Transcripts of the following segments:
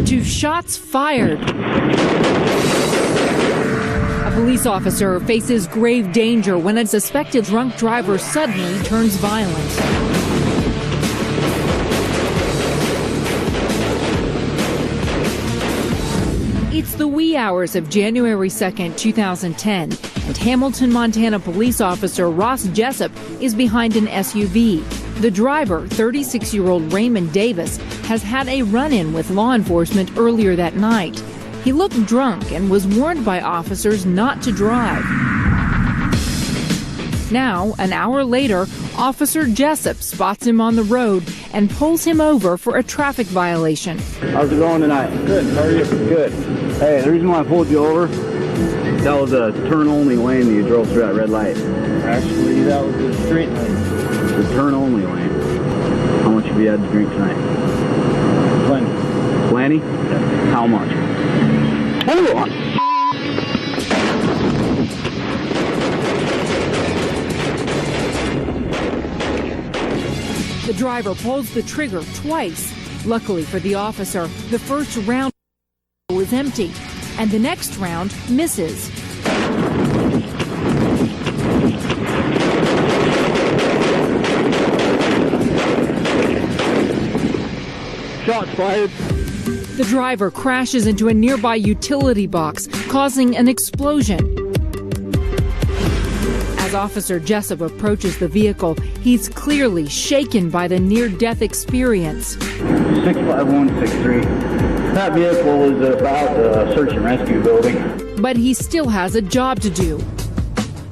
to shots fired. A police officer faces grave danger when a suspected drunk driver suddenly turns violent. It's the wee hours of January 2nd, 2010, and Hamilton, Montana police officer Ross Jessop is behind an SUV. The driver, 36-year-old Raymond Davis, has had a run-in with law enforcement earlier that night. He looked drunk and was warned by officers not to drive. Now, an hour later, Officer Jessop spots him on the road and pulls him over for a traffic violation. How's it going tonight? Good. How are you? Good. Hey, the reason why I pulled you over, that was a turn-only lane that you drove through that red light. Actually, that was a straight lane. The turn-only lane. How much have you had to drink tonight? Plenty. Plenty? Yeah. How much? Hold on. The driver pulls the trigger twice. Luckily for the officer, the first round was empty, and the next round misses. Shots fired. The driver crashes into a nearby utility box, causing an explosion. As Officer Jessop approaches the vehicle, he's clearly shaken by the near-death experience. 65163. That vehicle was about a search and rescue building. But he still has a job to do.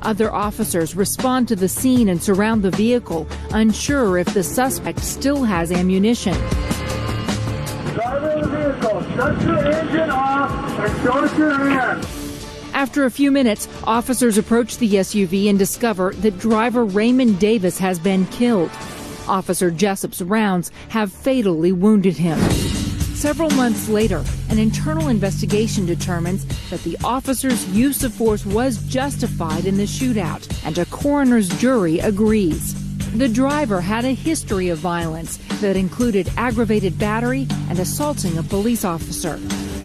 Other officers respond to the scene and surround the vehicle, unsure if the suspect still has ammunition. Driver of the vehicle, shut your engine off and show us your hand. After a few minutes, officers approach the SUV and discover that driver Raymond Davis has been killed. Officer Jessop's rounds have fatally wounded him. Several months later, an internal investigation determines that the officer's use of force was justified in the shootout, and a coroner's jury agrees. The driver had a history of violence that included aggravated battery and assaulting a police officer.